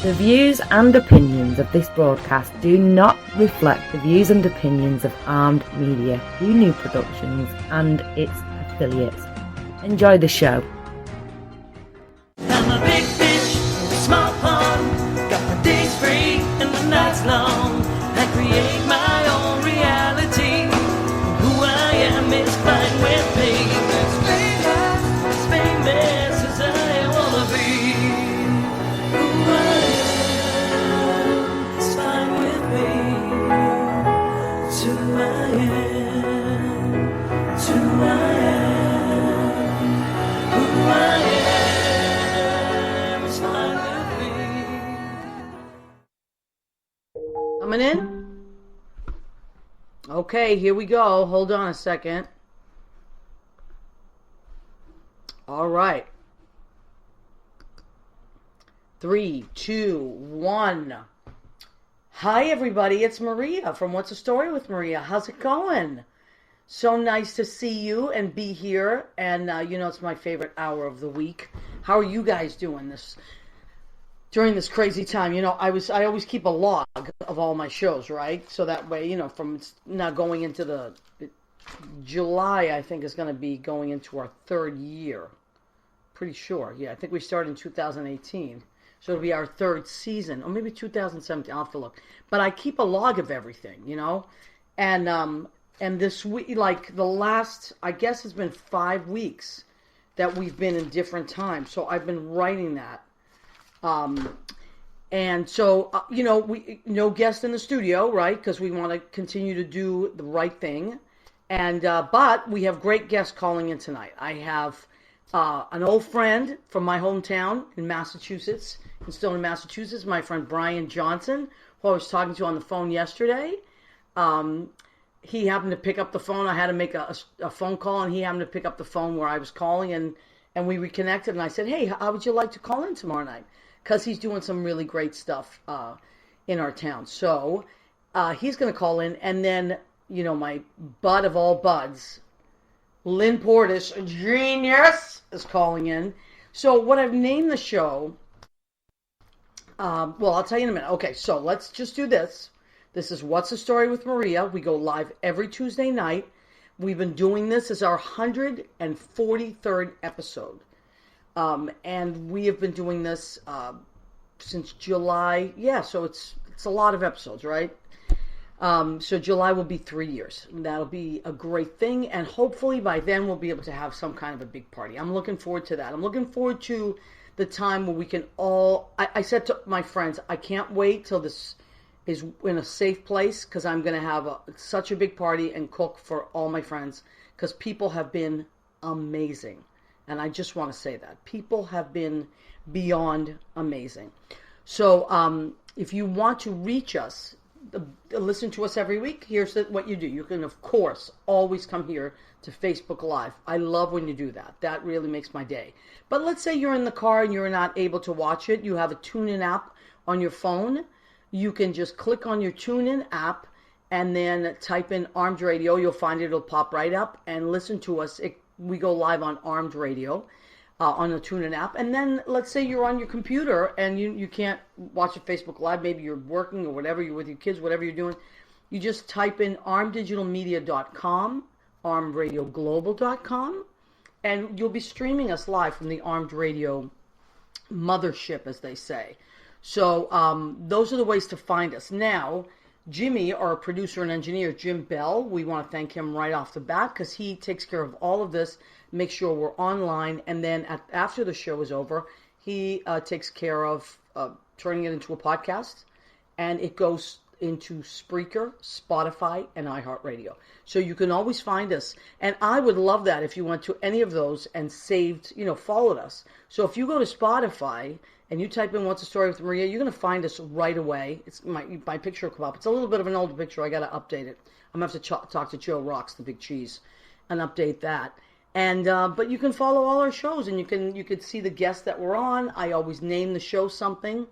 The views and opinions of this broadcast do not reflect the views and opinions of Armed Media, New Productions and its affiliates. Enjoy the show. I'm a big fish in a small pond. Got my days free and my nights long. I create my own reality. Who I am is fine with me. As famous as I wanna be. Who I am is fine with me. It's who I am. It's who I am. Who I am is fine with me. Coming in? Okay, here we go. Hold on a second. All right. 3, 2, 1. Hi, everybody. It's Maria from What's the Story with Maria. How's it going? So nice to see you and be here. And, it's my favorite hour of the week. How are you guys doing during this crazy time? I always keep a log of all my shows, right? So that way, from now going into the July, I think is going to be going into our third year. Pretty sure. Yeah, I think we started in 2018. So it'll be our third season, or maybe 2017. I'll have to look. But I keep a log of everything, And this week, like the last, I guess it's been 5 weeks that we've been in different times. So I've been writing that. And so, we no guest in the studio, right? Because we want to continue to do the right thing. And, but we have great guests calling in tonight. I have an old friend from my hometown in Massachusetts, and still in Massachusetts, my friend Brian Johnson, who I was talking to on the phone yesterday. He happened to pick up the phone. I had to make a phone call, and he happened to pick up the phone where I was calling, and we reconnected. And I said, hey, how would you like to call in tomorrow night? Because he's doing some really great stuff in our town. So he's going to call in. And then, my bud of all buds, Lynn Portas, a genius, is calling in. So what I've named the show, I'll tell you in a minute. Okay, so let's just do this. This is What's the Story with Maria. We go live every Tuesday night. We've been doing this as our 143rd episode. And we have been doing this since July. Yeah, so it's a lot of episodes, right? So July will be 3 years. And that'll be a great thing. And hopefully by then we'll be able to have some kind of a big party. I'm looking forward to that. I'm looking forward to the time where we can all... I said to my friends, I can't wait till this is in a safe place, because I'm going to have such a big party and cook for all my friends, because people have been amazing. And I just want to say that. People have been beyond amazing. So if you want to reach us, listen to us every week, here's what you do. You can, of course, always come here to Facebook Live. I love when you do that. That really makes my day. But let's say you're in the car and you're not able to watch it. You have a TuneIn app on your phone. You can just click on your TuneIn app and then type in Armed Radio. You'll find it'll pop right up, and listen to us. We go live on Armed Radio on the TuneIn app. And then let's say you're on your computer and you can't watch a Facebook Live. Maybe you're working or whatever. You're with your kids, whatever you're doing. You just type in armeddigitalmedia.com, armedradioglobal.com, and you'll be streaming us live from the Armed Radio mothership, as they say. So those are the ways to find us. Now, Jimmy, our producer and engineer, Jim Bell, we want to thank him right off the bat, because he takes care of all of this, makes sure we're online, and then after the show is over, he takes care of turning it into a podcast, and it goes into Spreaker, Spotify, and iHeartRadio. So you can always find us. And I would love that if you went to any of those and followed us. So if you go to Spotify and you type in What's the Story with Maria, you're going to find us right away. It's my picture will come up. It's a little bit of an older picture. I got to update it. I'm going to have to talk to Joe Rocks, the big cheese, and update that. And but you can follow all our shows, and you could see the guests that we're on. I always name the show something.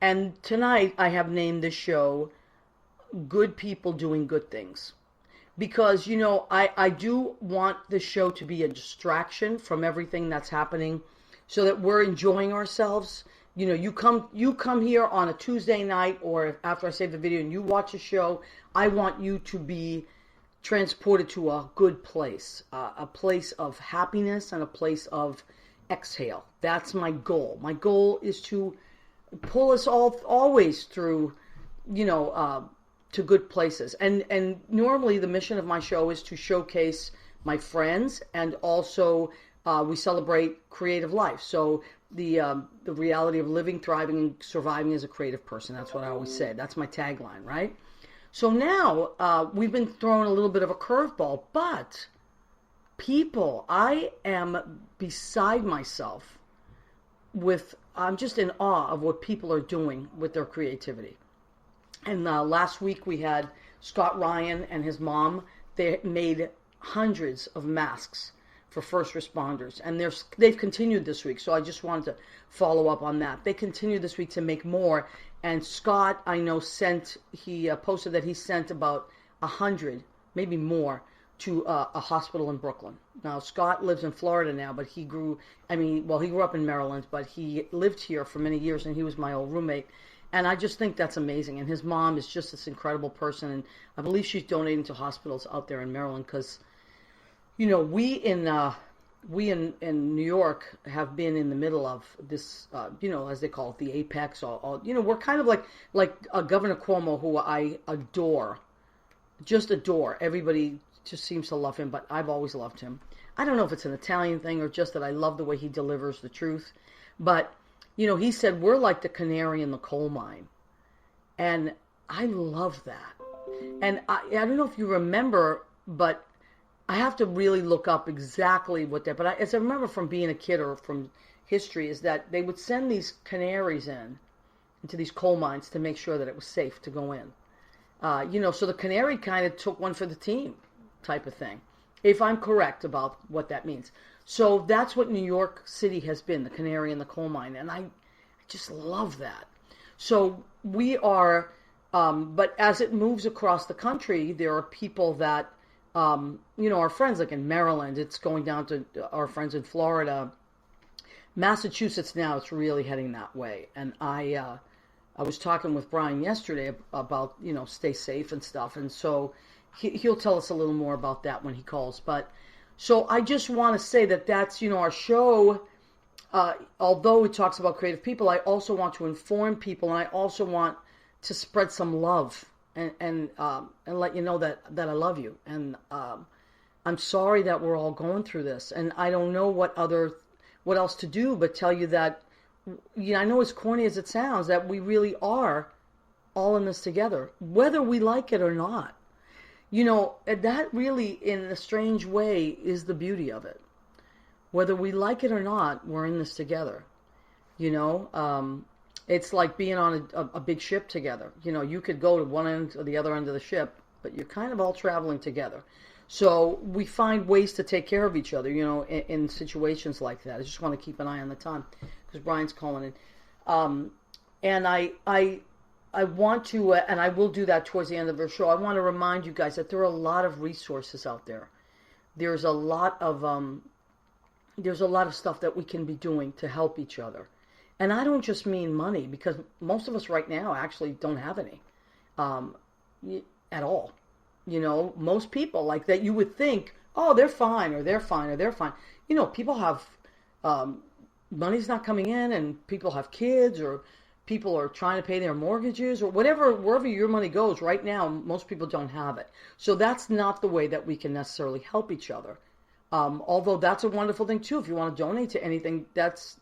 And tonight I have named this show Good People Doing Good Things. Because, I do want the show to be a distraction from everything that's happening, so that we're enjoying ourselves You come here on a Tuesday night, or after I save the video and you watch a show, I want you to be transported to a good place, a place of happiness and a place of exhale. That's my goal. My goal is to pull us all always through, to good places. And normally the mission of my show is to showcase my friends, and also we celebrate creative life. So the reality of living, thriving, and surviving as a creative person. That's what I always say. That's my tagline, right? So now we've been thrown a little bit of a curveball, but people, I am beside myself I'm just in awe of what people are doing with their creativity. And last week we had Scott Ryan and his mom. They made hundreds of masks for first responders, and they've continued this week. So I just wanted to follow up on that. They continue this week to make more. And Scott, I know, he posted that he sent about 100, maybe more, to a hospital in Brooklyn. Now, Scott lives in Florida now, but he grew up in Maryland, but he lived here for many years, and he was my old roommate. And I just think that's amazing. And his mom is just this incredible person, and I believe she's donating to hospitals out there in Maryland because, we in New York have been in the middle of this, as they call it, the apex. We're kind of like Governor Cuomo, who I adore, just adore. Everybody just seems to love him, but I've always loved him. I don't know if it's an Italian thing or just that I love the way he delivers the truth. But, he said, we're like the canary in the coal mine. And I love that. And I don't know if you remember, but I have to really look up exactly what that, but as I remember from being a kid or from history, is that they would send these canaries into these coal mines to make sure that it was safe to go in. So the canary kind of took one for the team type of thing, if I'm correct about what that means. So that's what New York City has been, the canary in the coal mine. And I just love that. So we are, but as it moves across the country, there are people that, our friends, like in Maryland, it's going down to our friends in Florida. Massachusetts now, it's really heading that way. And I was talking with Brian yesterday about, stay safe and stuff. And so he'll tell us a little more about that when he calls. But so I just want to say that's, our show, although it talks about creative people, I also want to inform people, and I also want to spread some love and let you know that I love you. And I'm sorry that we're all going through this, and I don't know what else to do but tell you that, I know as corny as it sounds, that we really are all in this together, whether we like it or not. That really, in a strange way, is the beauty of it. Whether we like it or not, we're in this together. It's like being on a big ship together. You could go to one end or the other end of the ship, but you're kind of all traveling together. So we find ways to take care of each other, in situations like that. I just want to keep an eye on the time because Brian's calling in. And I want to, and I will do that towards the end of the show, I want to remind you guys that there are a lot of resources out there. There's a lot of stuff that we can be doing to help each other. And I don't just mean money, because most of us right now actually don't have any at all. Most people like that, you would think, oh, they're fine, or they're fine, or they're fine. People have, money's not coming in, and people have kids, or people are trying to pay their mortgages, or whatever, wherever your money goes right now, most people don't have it. So that's not the way that we can necessarily help each other. Although that's a wonderful thing too. If you want to donate to anything, that's,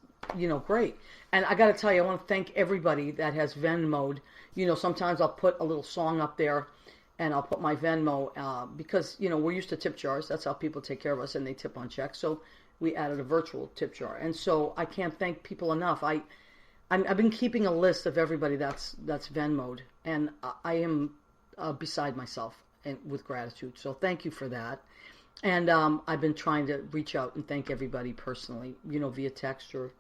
great. And I got to tell you, I want to thank everybody that has Venmo'd. Sometimes I'll put a little song up there, and I'll put my Venmo, because, we're used to tip jars. That's how people take care of us, and they tip on checks. So we added a virtual tip jar. And so I can't thank people enough. I've been keeping a list of everybody that's Venmo'd, and I am beside myself and with gratitude. So thank you for that. And I've been trying to reach out and thank everybody personally, via text or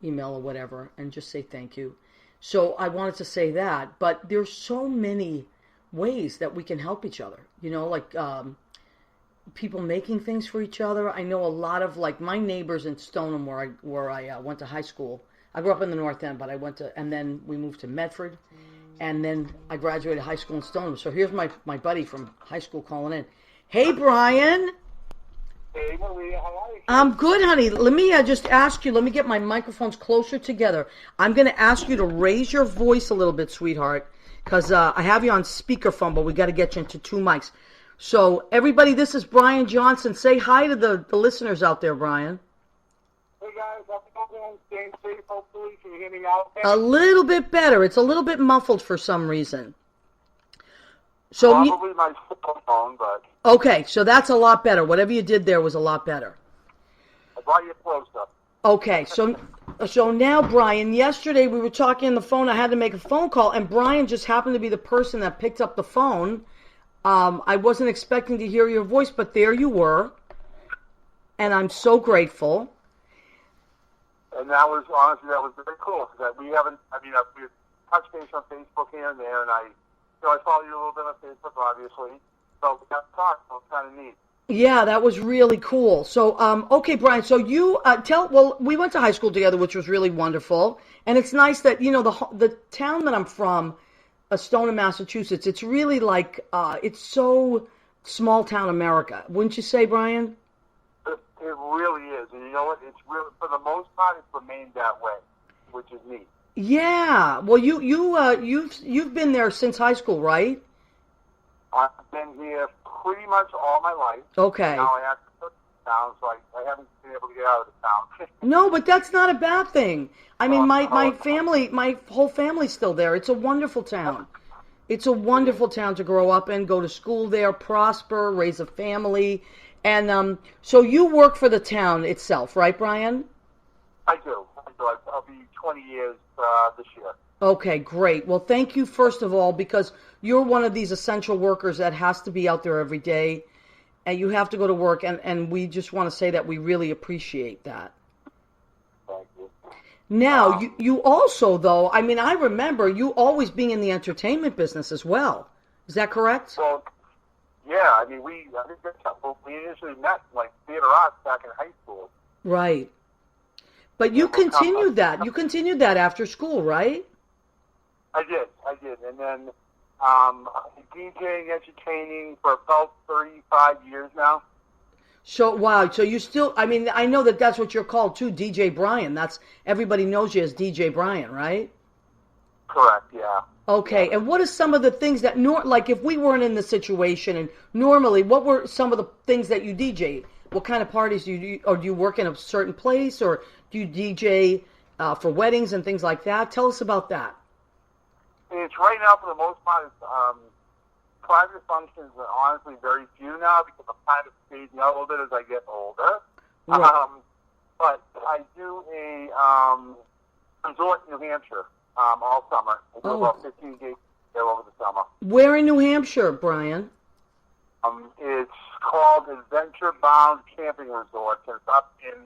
email or whatever, and just say thank you. So I wanted to say that, but there's so many ways that we can help each other, like people making things for each other. I know a lot of, like, my neighbors in Stoneham, where I went to high school I grew up in the North End, but and then we moved to Medford, and then I graduated high school in Stoneham. So here's my buddy from high school calling in. Hey, Brian. Hey, Maria, how are you? I'm good, honey. Let me just ask you, let me get my microphones closer together. I'm going to ask you to raise your voice a little bit, sweetheart, because I have you on speakerphone, but we got to get you into two mics. So, everybody, this is Brian Johnson. Say hi to the listeners out there, Brian. Hey, guys, I'm staying safe, hopefully. Can you hear me now? Okay? A little bit better. It's a little bit muffled for some reason. So Probably my phone, but... Okay, so that's a lot better. Whatever you did there was a lot better. I brought you closer. Okay, so now, Brian, yesterday we were talking on the phone. I had to make a phone call, and Brian just happened to be the person that picked up the phone. I wasn't expecting to hear your voice, but there you were, and I'm so grateful. And that was, honestly, that was very cool. Because we've touched base on Facebook here and there, and I follow you a little bit on Facebook, obviously. So we got to talk, so it's kind of neat. Yeah, that was really cool. So, okay, Brian, so you we went to high school together, which was really wonderful. And it's nice that, the town that I'm from, Stoneham, Massachusetts, it's really like, it's so small town America. Wouldn't you say, Brian? It really is. And you know what? It's really, for the most part, it's remained that way, which is neat. Yeah. Well, you've been there since high school, right? I've been here pretty much all my life. Okay. Now I have to put it down, so I haven't been able to get out of the town. No, but that's not a bad thing. I mean, my whole family's still there. It's a wonderful town. It's a wonderful town to grow up in, go to school there, prosper, raise a family. And so you work for the town itself, right, Brian? I do. I'll be 20 years this year. Okay, great. Well, thank you, first of all, because you're one of these essential workers that has to be out there every day, and you have to go to work, and we just want to say that we really appreciate that. Thank you. Now, you also, though, I mean, I remember you always being in the entertainment business as well. Is that correct? Well, yeah, I mean, we initially met, like, theater arts back in high school. Right. But you continued that. You continued that after school, right? I did. And then DJing, entertaining for about 35 years now. So, wow. So you still, I mean, I know that's what you're called too, DJ Brian. Everybody knows you as DJ Brian, right? Correct, yeah. Okay, yeah. And what are some of the things that, like if we weren't in the situation, and normally, what were some of the things that you DJ? What kind of parties do you do? Or do you work in a certain place, or do you DJ for weddings and things like that? Tell us about that. It's right now, for the most part, it's private functions are honestly very few now because I'm kind of phasing out a little bit as I get older. Right. But I do a resort in New Hampshire all summer. I do about 15 gigs there over the summer. Where in New Hampshire, Brian? It's called Adventure Bound Camping Resort. It's up in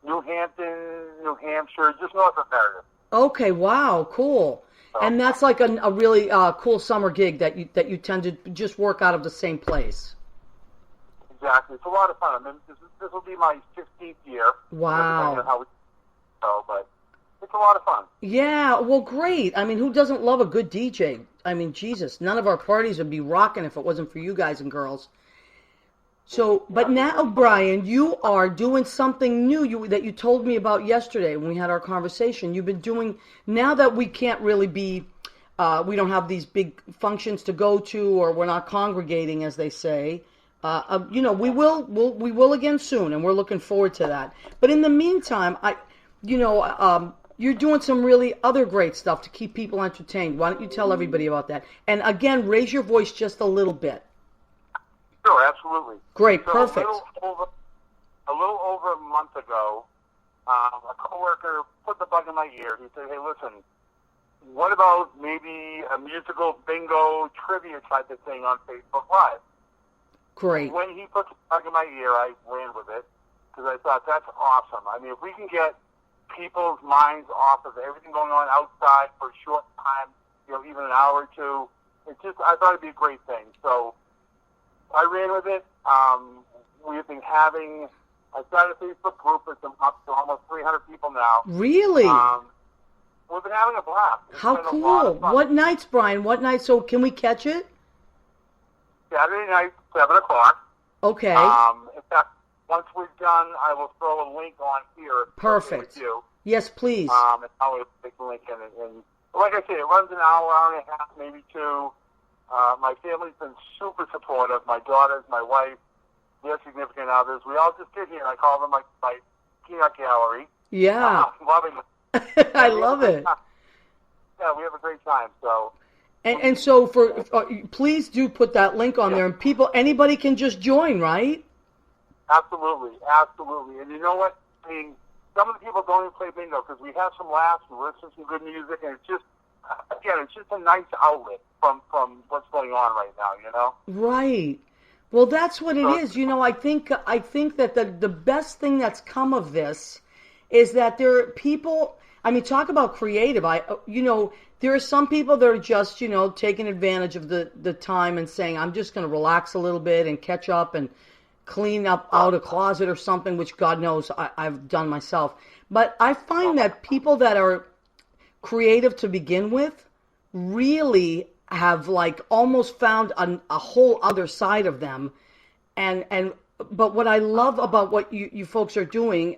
New Hampton, New Hampshire, just north of Meredith. Okay, wow, cool. And that's like a really cool summer gig that you tend to just work out of the same place. Exactly. It's a lot of fun. I mean, this will be my 15th year. Wow. But it's a lot of fun. Yeah, well, great. I mean, who doesn't love a good DJ? I mean, Jesus, none of our parties would be rocking if it wasn't for you guys and girls. So, but now, Brian, you are doing something new that you told me about yesterday when we had our conversation. You've been doing, now that we can't really be, we don't have these big functions to go to, or we're not congregating, as they say. We will again soon, and we're looking forward to that. But in the meantime, you're doing some really other great stuff to keep people entertained. Why don't you tell everybody about that? And again, raise your voice just a little bit. Sure, absolutely. Great, so perfect. A little over a month ago, a coworker put the bug in my ear. He said, "Hey, listen, what about maybe a musical bingo trivia type of thing on Facebook Live?" Great. When he put the bug in my ear, I ran with it because I thought that's awesome. I mean, if we can get people's minds off of everything going on outside for a short time, even an hour or two, I thought it'd be a great thing. So I ran with it. We've been having I started a Facebook group with up to almost 300 people now. Really? We've been having a blast. It's How been a lot cool. of fun. What nights, Brian? What nights? So can we catch it? Saturday night, 7 o'clock. Okay. In fact, once we're done, I will throw a link on here. Perfect. With you. Yes, please. And I will take the link in. And like I say, it runs an hour and a half, maybe two. My family's been super supportive. My daughters, my wife, their significant others. We all just sit here. I call them my peanut gallery. Yeah. Loving it. I love it. Yeah, we have a great time. So. And so please do put that link on there, and anybody can just join, right? Absolutely. And you know what? I mean, some of the people don't even play bingo because we have some laughs, we listen to some good music, and it's just a nice outlet from what's going on right now, you know? Right. Well, that's what it is. You know, I think that the best thing that's come of this is that there are people. I mean, talk about creative. There are some people that are just, taking advantage of the time and saying, I'm just going to relax a little bit and catch up and clean up out a closet or something, which God knows I've done myself. But I find that people that are creative to begin with really have almost found a whole other side of them. But what I love about what you folks are doing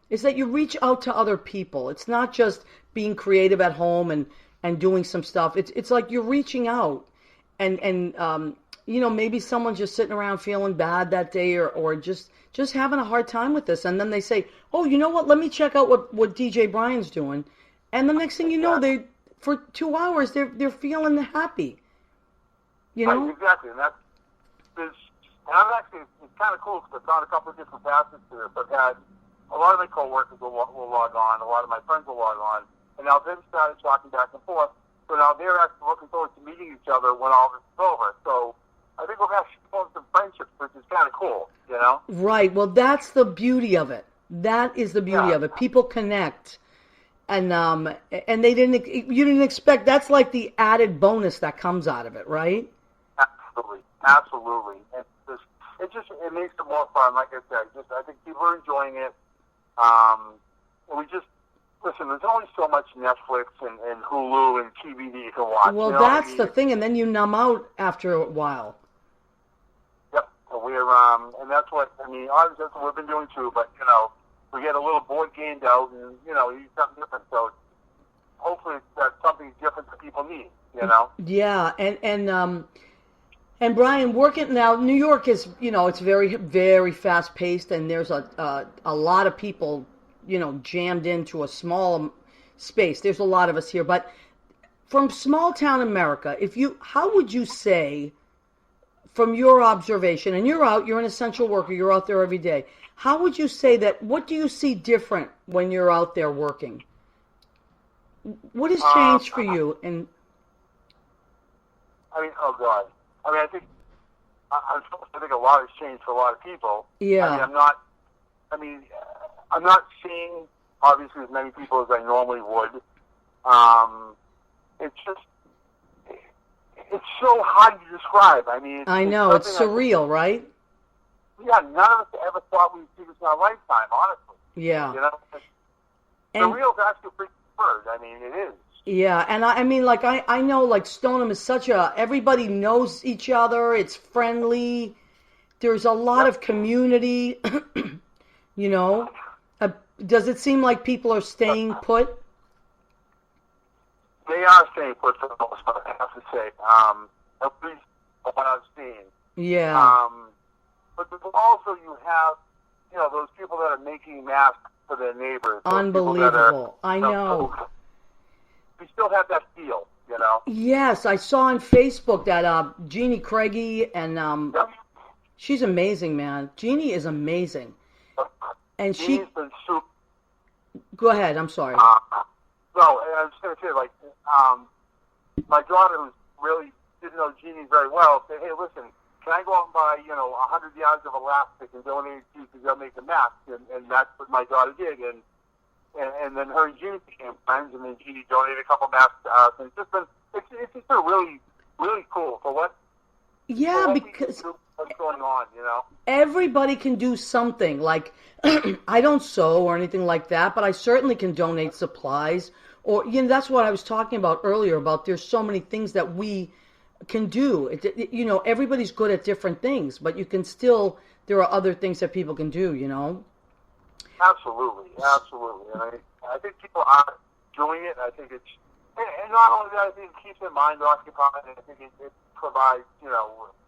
is that you reach out to other people. It's not just being creative at home and doing some stuff. It's like you're reaching out and maybe someone's just sitting around feeling bad that day or just having a hard time with this. And then they say, oh, you know what? Let me check out what DJ Brian's doing. And the next thing you know, for 2 hours, they're feeling happy. Right, exactly. And I'm actually, it's kind of cool because I've done a couple of different facets to this. I've had a lot of my coworkers will log on, a lot of my friends will log on, and now they've started talking back and forth. So now they're actually looking forward to meeting each other when all this is over. So I think we'll actually form some friendships, which is kind of cool, you know? Right. Well, that's the beauty of it. That is the beauty of it. People connect, and you didn't expect. That's like the added bonus that comes out of it, right? Absolutely. And it makes it more fun. Like I said, I think people are enjoying it. Listen, there's only so much Netflix and Hulu and TV that you can watch. Well, that's the thing, and then you numb out after a while. Yep. And that's what, obviously that's what we've been doing too, but, we get a little board gamed out and, you use something different. So hopefully that's something different that people need, Yeah, and Brian, working now, New York is, it's very, very fast paced, and there's a lot of people, jammed into a small space. There's a lot of us here, but from small town America, how would you say, from your observation, and you're an essential worker, you're out there every day. How would you say that? What do you see different when you're out there working? What has changed for you? And oh God. I think a lot has changed for a lot of people. Yeah. I'm not seeing obviously as many people as I normally would. It's so hard to describe. I know it's surreal, right? Yeah, none of us ever thought we'd see this in our lifetime, honestly. Yeah. Surreal is actually a pretty good word. It is. Yeah, and I know Stoneham is everybody knows each other, it's friendly, there's a lot of community, does it seem like people are staying put? They are staying put for the most part, I have to say, at least what I've seen. Yeah. But also you have, those people that are making masks for their neighbors. Unbelievable, I know. We still have that feel, Yes, I saw on Facebook that Jeannie Craigie and she's amazing, man. Jeannie is amazing, and she's been super. Go ahead. I'm sorry. No, I was just gonna say, my daughter, who really didn't know Jeannie very well, said, "Hey, listen, can I go out and buy 100 yards of elastic and donate it to you to go make a mask?" And that's what my daughter did, and then her and Jeannie became friends, and then Jeannie donated a couple masks to us. And it's just been really, really cool for what. Yeah, for what because what's going on, you know? Everybody can do something. Like, I don't sew or anything like that, but I certainly can donate supplies. Or, that's what I was talking about earlier, about there's so many things that we can do. Everybody's good at different things, but you can still, there are other things that people can do, Absolutely. And I think people are doing it. I think it's, and not only that, I think it keeps their mind occupied, and I think it provides,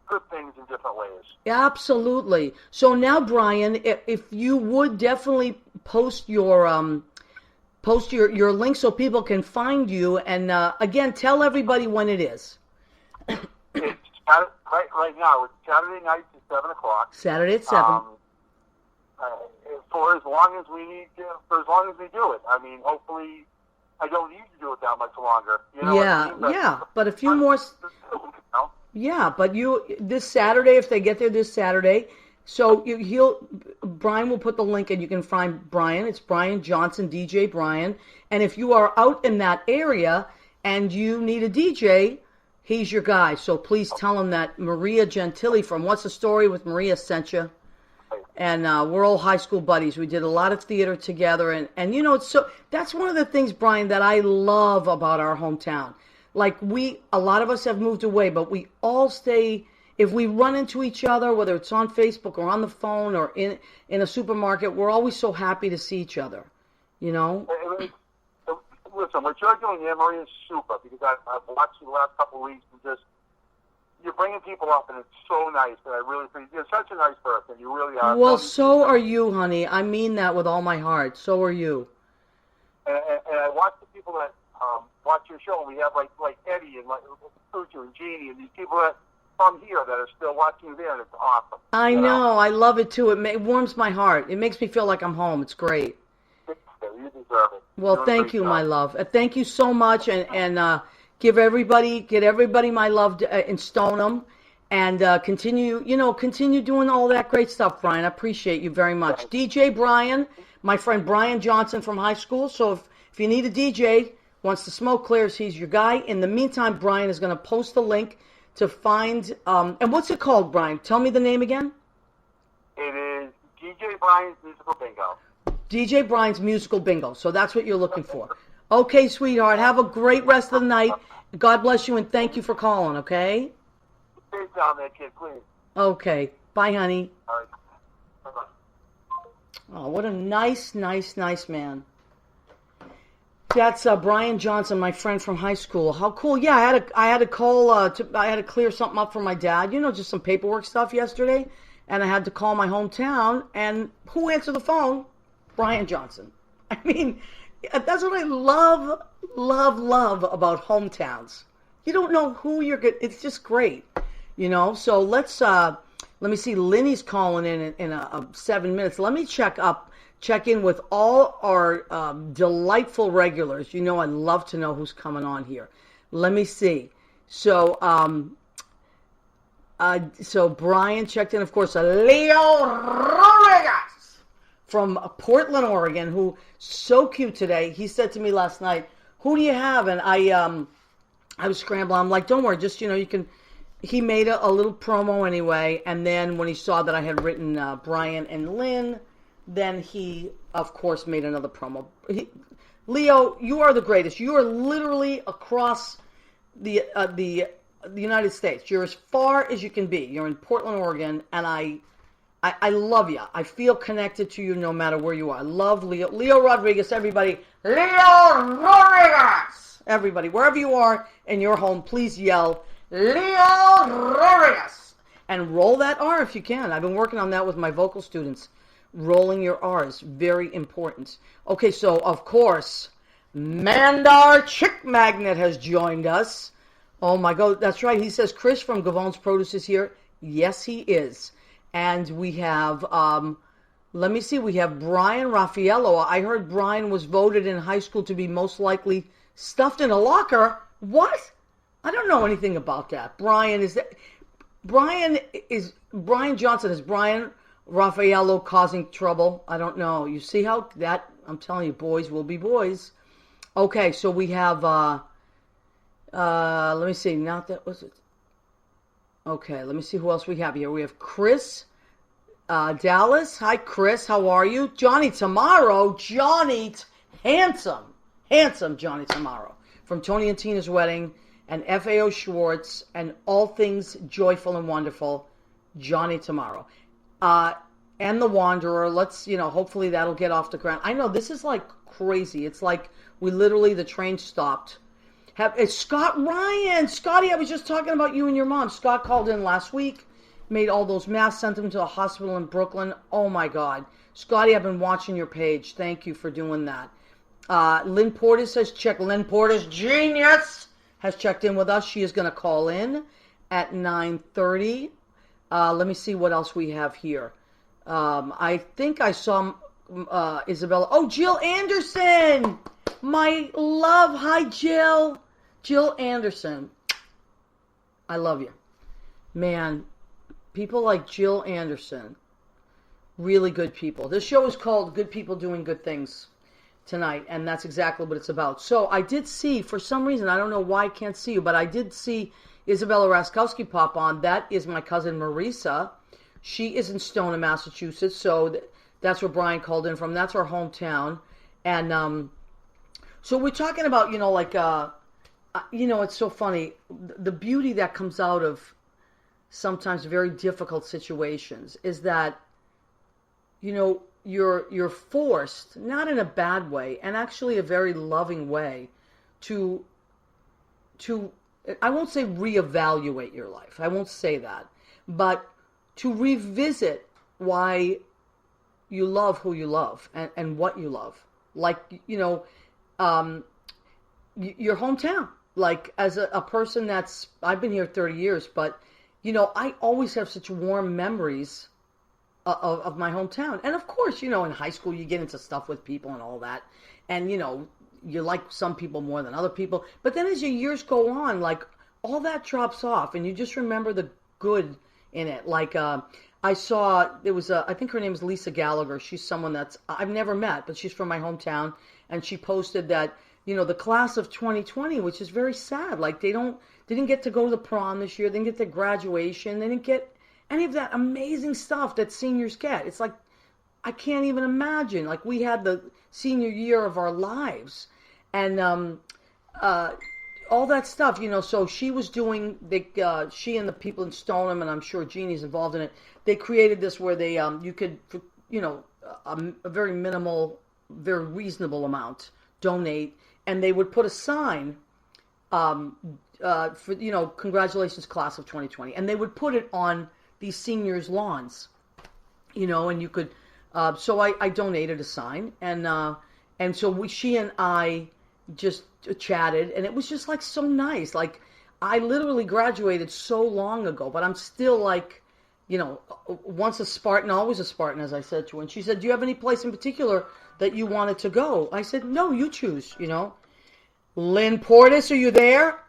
good things in different ways. Absolutely. So now, Brian, if you would definitely post your link so people can find you, and again, tell everybody when it is. It's right now. It's Saturday night at 7:00. Saturday at 7. For as long as we need to, for as long as we do it. I mean, hopefully, I don't need to do it that much longer. You know what I mean? But a few more. Yeah, but this Saturday, if they get there this Saturday, so Brian will put the link, and you can find Brian. It's Brian Johnson, DJ Brian. And if you are out in that area and you need a DJ, he's your guy. So please tell him that Maria Gentili from What's the Story with Maria sent you. And we're all high school buddies. We did a lot of theater together, and that's one of the things, Brian, that I love about our hometown. Like, a lot of us have moved away, but we all stay. If we run into each other, whether it's on Facebook or on the phone or in a supermarket, we're always so happy to see each other. Listen, what you're doing here, Maria, is super, because I've watched you the last couple of weeks, and just you're bringing people up, and it's so nice, and I really appreciate. You're such a nice person. You really are. Well, so are you, honey. I mean that with all my heart. So are you. And I watch the people that watch your show. We have like Eddie and like Tutu and Jeannie and these people that from here that are still watching there, and it's awesome. I know. I love it too. It warms my heart. It makes me feel like I'm home. It's great. You deserve it. Well, thank you, my love. Thank you so much, and get everybody my love in Stoneham, and continue doing all that great stuff, Brian. I appreciate you very much. DJ Brian, my friend Brian Johnson from high school. So if you need a DJ, once the smoke clears, he's your guy. In the meantime, Brian is going to post the link to find, and what's it called, Brian? Tell me the name again. It is DJ Brian's Musical Bingo. DJ Brian's Musical Bingo. So that's what you're looking for. Okay, sweetheart. Have a great rest of the night. God bless you, and thank you for calling, okay? Stay down there, kid, please. Okay. Bye, honey. All right. Bye-bye. Oh, what a nice man. That's Brian Johnson, my friend from high school. How cool! Yeah, I had to call. I had to clear something up for my dad. Just some paperwork stuff yesterday, and I had to call my hometown. And who answered the phone? Brian Johnson. I mean, that's what I love about hometowns. You don't know who you're good. It's just great, So let me see. Lynn calling in 7 minutes. Let me check in with all our delightful regulars. I love to know who's coming on here. Let me see. So Brian checked in, of course, Leo Rodriguez from Portland, Oregon, who so cute today. He said to me last night, "Who do you have?" And I was scrambling. I'm like, "Don't worry, just you can." He made a little promo anyway, and then when he saw that I had written Brian and Lynn, then he, of course, made another promo. Leo, you are the greatest. You are literally across the United States. You're as far as you can be. You're in Portland, Oregon, and I love you. I feel connected to you no matter where you are. I love Leo. Leo Rodriguez, everybody. Leo Rodriguez! Everybody, wherever you are in your home, please yell, Leo Rodriguez! And roll that R if you can. I've been working on that with my vocal students. Rolling your R's, very important. Okay, so, of course, Mandar Chick Magnet has joined us. Oh, my God, that's right. He says Chris from Gavon's Produce is here. Yes, he is. And we have, let me see, we have Brian Raffaello. I heard Brian was voted in high school to be most likely stuffed in a locker. What? I don't know anything about that. Brian Johnson, is Brian Raffaello causing trouble? I don't know. You see how that, I'm telling you, boys will be boys. Okay, so we have, let me see, not that was it. Okay, let me see who else we have here. We have Chris Dallas. Hi, Chris. How are you? Johnny Tomorrow. Handsome Johnny Tomorrow. From Tony and Tina's Wedding and FAO Schwartz and All Things Joyful and Wonderful, Johnny Tomorrow. And The Wanderer. Let's, hopefully that'll get off the ground. I know, this is like crazy. It's like the train stopped. It's Scott Ryan. Scotty, I was just talking about you and your mom. Scott called in last week, made all those masks, sent them to a hospital in Brooklyn. Oh, my God. Scotty, I've been watching your page. Thank you for doing that. Lynn Portas has checked. Lynn Portas, genius, has checked in with us. She is going to call in at 9:30. Let me see what else we have here. I think I saw Isabella. Oh, Jill Anderson. My love. Hi, Jill. Jill Anderson. I love you. Man, people like Jill Anderson, really good people. This show is called Good People Doing Good Things tonight, and that's exactly what it's about. So I did see, for some reason, I don't know why I can't see you, but I did see Isabella Raskowski pop on. That is my cousin Marisa. She is in Stoneham, Massachusetts, so that's where Brian called in from. That's our hometown. And so we're talking about, it's so funny, the beauty that comes out of sometimes very difficult situations is that, you're forced, not in a bad way, and actually a very loving way, to I won't say reevaluate your life. I won't say that, but to revisit why you love who you love and what you love. Like, your hometown. Like, as a person I've been here 30 years, but, I always have such warm memories of my hometown. And of course, in high school you get into stuff with people and all that. And, you like some people more than other people. But then as your years go on, like, all that drops off and you just remember the good in it. Like, I saw, there was I think her name is Lisa Gallagher. She's someone I've never met, but she's from my hometown. And she posted that, the class of 2020, which is very sad. Like, they didn't get to go to the prom this year. They didn't get their graduation. They didn't get any of that amazing stuff that seniors get. It's like, I can't even imagine. Like, we had the senior year of our lives. And all that stuff, so she was doing, she and the people in Stoneham, and I'm sure Jeannie's involved in it, they created this where they, you could, a very minimal, very reasonable amount, donate, and they would put a sign for, congratulations, class of 2020, and they would put it on these seniors' lawns, and you could, so I donated a sign, and so she and I just chatted, and it was just like so nice. Like, I literally graduated so long ago, but I'm still like, once a Spartan, always a Spartan, as I said to her. And she said, do you have any place in particular that you wanted to go? I said, no, you choose, Lynn Portas, are you there?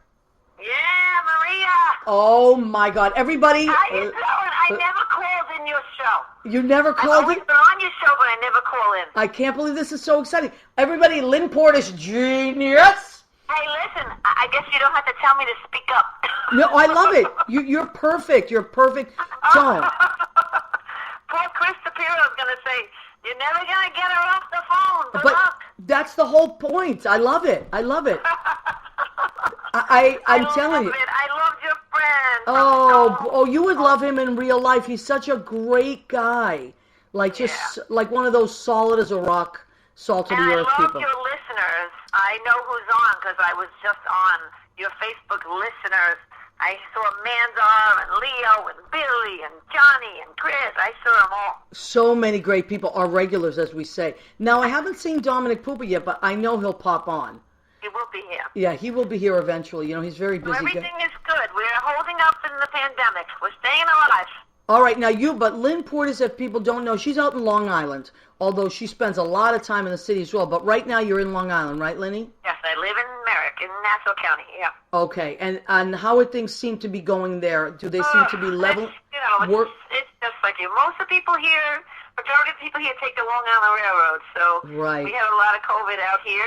Yeah, Maria. Oh my God, everybody. How you doing? I never called in your show. You never called I've always it? been on your show, but I never call in. I can't believe this is so exciting. Everybody, Lynn Portas, genius. Hey, listen, I guess you don't have to tell me to speak up. No, I love it. You're perfect. You're perfect. Don't. Poor Chris Shapiro's going to say, you're never going to get her off the phone. Good But luck. that's the whole point. I love it. I love it. I'm telling you. I love your friend. Oh, you would love him in real life. He's such a great guy. Like, just like one of those solid as a rock, salt of the earth I love people. your listeners. I know who's on because I was just on your Facebook listeners. I saw Mandar and Leo and Billy and Johnny and Chris. I saw them all. So many great people are regulars, as we say. Now, I haven't seen Dominic Pooper yet, but I know he'll pop on. He will be here. Yeah, he will be here eventually. He's very busy. Everything is good. We're holding up in the pandemic. We're staying alive. All right, now but Lynn Portas, if people don't know, she's out in Long Island, although she spends a lot of time in the city as well. But right now you're in Long Island, right, Lenny? Yes, I live in Merrick, in Nassau County, yeah. Okay, and how would things seem to be going there? Do they seem to be level? It's just like you. Most of the people here, majority of the people here take the Long Island Railroad, so right. We have a lot of COVID out here,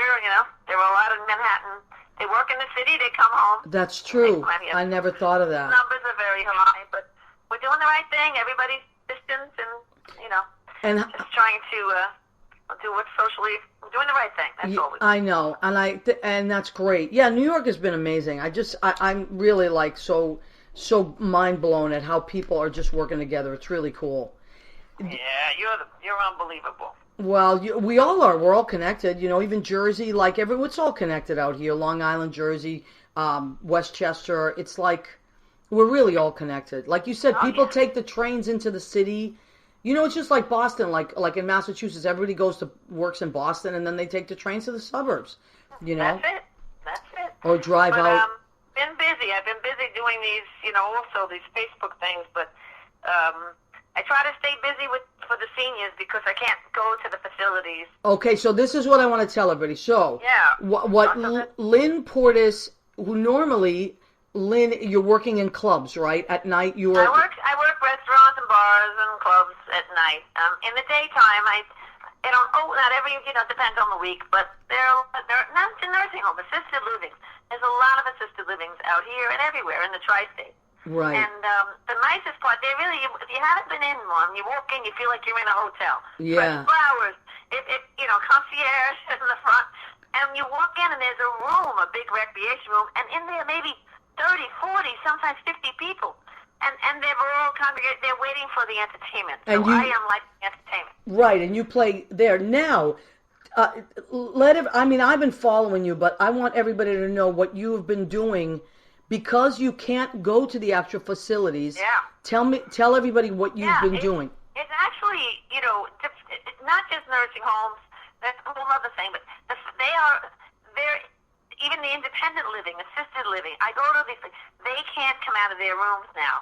There were a lot in Manhattan. They work in the city, they come home. That's true. I never thought of that. Numbers are very high, doing the right thing. Everybody's distance and, you know, And just trying to do what's socially, doing the right thing. That's all. I know, and that's great. Yeah, New York has been amazing. I'm really like so mind blown at how people are just working together. It's really cool. Yeah, you're unbelievable. Well, we all are. We're all connected. You know, even Jersey, like it's all connected out here. Long Island, Jersey, Westchester. It's like we're really all connected. Like you said, people take the trains into the city. You know, it's just like Boston. Like in Massachusetts, everybody works in Boston, and then they take the trains to the suburbs. You know, That's it. or drive out. Been busy. I've been busy doing these, you know, also these Facebook things, but I try to stay busy for the seniors because I can't go to the facilities. Okay, so this is what I want to tell everybody. So, what Lynn Portas, who normally, Lynn, you're working in clubs, right? At night, you are. I work restaurants and bars and clubs at night. In the daytime, I don't. Oh, not every. You know, depends on the week, but they're not in nursing home, assisted living. There's a lot of assisted livings out here and everywhere in the tri-state. Right. And the nicest part, they really, if you haven't been in one, you walk in, you feel like you're in a hotel. Yeah. Fresh flowers, you know, concierge in the front. And you walk in and there's a room, a big recreation room, and in there maybe 30, 40, sometimes 50 people. And they're all congregated, they're waiting for the entertainment. So I am like the entertainment. Right, and you play there. Now, I've been following you, but I want everybody to know what you have been doing. Because you can't go to the actual facilities, tell everybody what you've been doing. It's actually, you know, not just nursing homes. That's a whole other thing, but they're even the independent living, assisted living. I go to these things. They can't come out of their rooms now.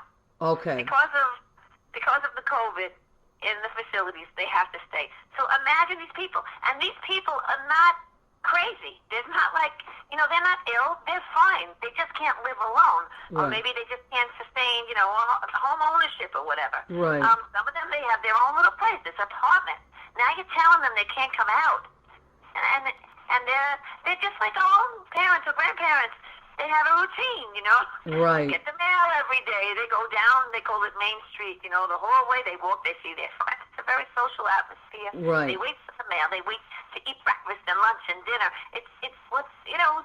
Okay. Because of the COVID in the facilities, they have to stay. So imagine these people, and these people are not crazy. There's not like, you know, they're not ill. They're fine. They just can't live alone. Right. Or maybe they just can't sustain, you know, home ownership or whatever. Right. Some of them, they have their own little place, this apartment. Now you're telling them they can't come out. And they're just like their own parents or grandparents. They have a routine, you know. Right. Get the mail every day. They go down, they call it Main Street, you know, the hallway. They walk, they see their friends. It's a very social atmosphere. Right. They wait for the mail. They wait to eat breakfast and lunch and dinner. It's what's, you know,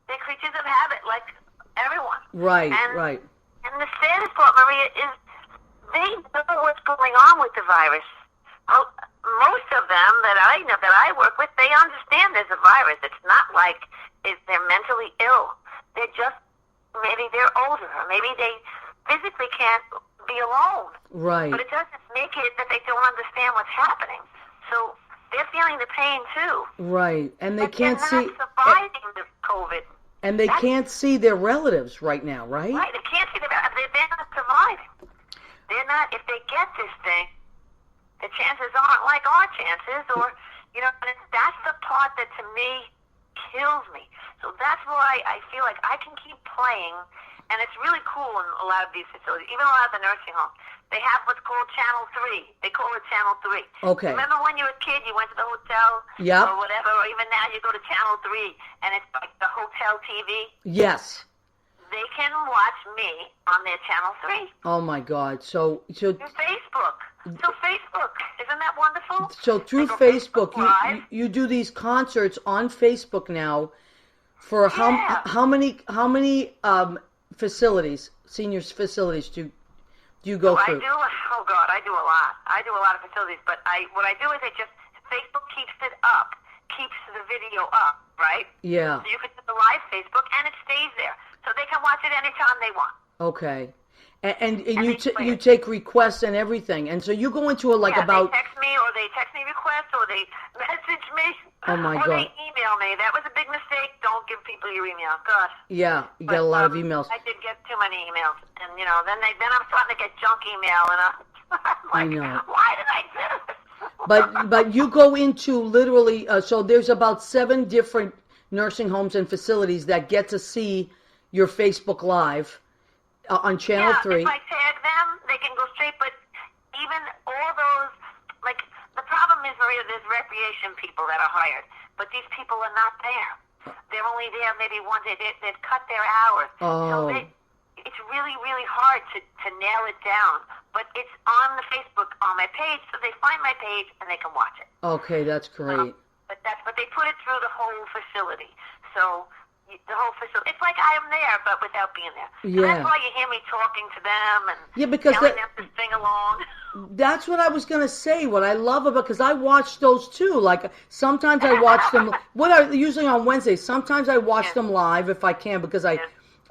they're creatures of habit like everyone. Right, and, right. And the saddest part, Maria, is they know what's going on with the virus. Most of them that I know, that I work with, they understand there's a virus. It's not like they're mentally ill. They're just, maybe they're older, or maybe they physically can't be alone. Right. But it doesn't make it that they don't understand what's happening. So they're feeling the pain too. Right, and they can't see. They're not surviving the COVID. And they can't see their relatives right now, right? Right, they can't see them. They're not surviving. They're not. If they get this thing, the chances aren't like our chances, or you know. And that's the part that to me kills me. So that's why I feel like I can keep playing, and it's really cool in a lot of these facilities, even a lot of the nursing homes. They have what's called Channel 3. They call it Channel 3. Okay. Remember when you were a kid, you went to the hotel or whatever, or even now you go to Channel 3, and it's like the hotel TV? Yes. They can watch me on their Channel 3. Oh, my God. So through Facebook. Through Facebook. Isn't that wonderful? So through Facebook, you do these concerts on Facebook now for how many facilities, seniors facilities do you go through? I do a lot. I do a lot of facilities, but what I do is Facebook keeps it up, keeps the video up, right? Yeah. So you can do the live Facebook, and it stays there. So they can watch it anytime they want. Okay. And you take requests and everything, and so you go into it about. They text me, or they text me requests, or they message me. Oh my God! Or they email me. That was a big mistake. Don't give people your email. God. Yeah, you get a lot of emails. I did get too many emails, and you know, then I'm starting to get junk email, and I'm like, I know. Why did I do this? But you go into literally. So there's about 7 different nursing homes and facilities that get to see your Facebook Live. On Channel 3. If I tag them, they can go straight, but even all those, like, the problem is, Maria, there's recreation people that are hired, but these people are not there. They're only there maybe one day. They've cut their hours. Oh. So it's really really, really hard to nail it down. But it's on the Facebook, on my page, so they find my page and they can watch it. Okay, that's great. But they put it through the whole facility. So the whole facility, it's like I am there, but without being there. Yeah. So that's why you hear me talking to them and because telling them to sing along. That's what I was going to say. What I love about, because I watch those too. Like sometimes I watch them. Usually on Wednesdays. Sometimes I watch them live if I can, because I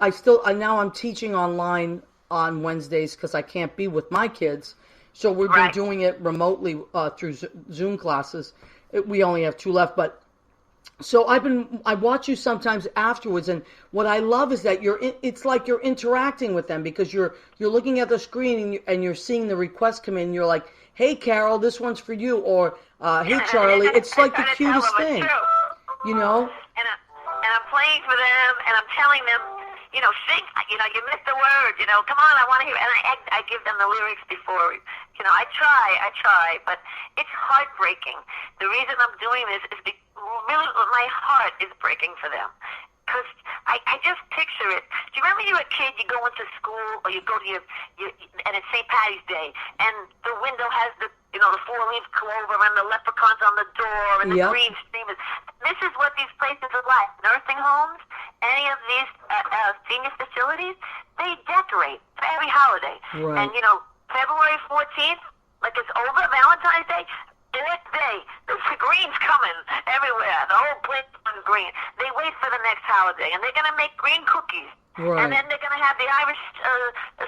now I'm teaching online on Wednesdays because I can't be with my kids. So we've been doing it remotely through Zoom classes. We only have 2 left, but so I watch you sometimes afterwards, and what I love is that it's like you're interacting with them, because you're looking at the screen and you're seeing the requests come in, and you're like, hey Carol, this one's for you, or hey Charlie. It's like the cutest thing, you know. And I'm playing for them, and I'm telling them, sing, you missed the word, come on, I want to hear, and I give them the lyrics before, I try, but it's heartbreaking. The reason I'm doing this is because really my heart is breaking for them. Because I just picture it. Do you remember you were a kid, you go into school, or you go to and it's St. Patty's Day, and the window has the 4-leaf clover and the leprechauns on the door and the green streamers. This is what these places are like. Nursing homes, any of these senior facilities, they decorate for every holiday. Right. And, February 14th, like it's over, Valentine's Day, the next day, the green's coming everywhere. The whole place is green. They wait for the next holiday, and they're going to make green cookies. Right. And then they're going to have the Irish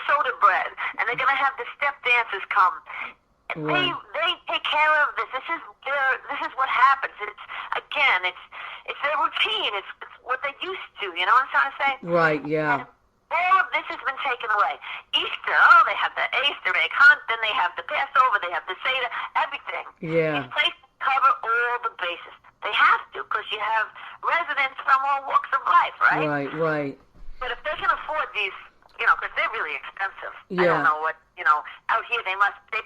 soda bread, and they're going to have the step dancers come. Right. They take care of this. This is what happens. It's their routine. It's what they're used to. You know what I'm trying to say? Right. Yeah. And all of this has been taken away. Easter, they have the Easter egg hunt, then they have the Passover, they have the Seder, everything. Yeah. These places cover all the bases. They have to, because you have residents from all walks of life, right? Right. But if they can afford these, because they're really expensive. Yeah. I don't know what, out here they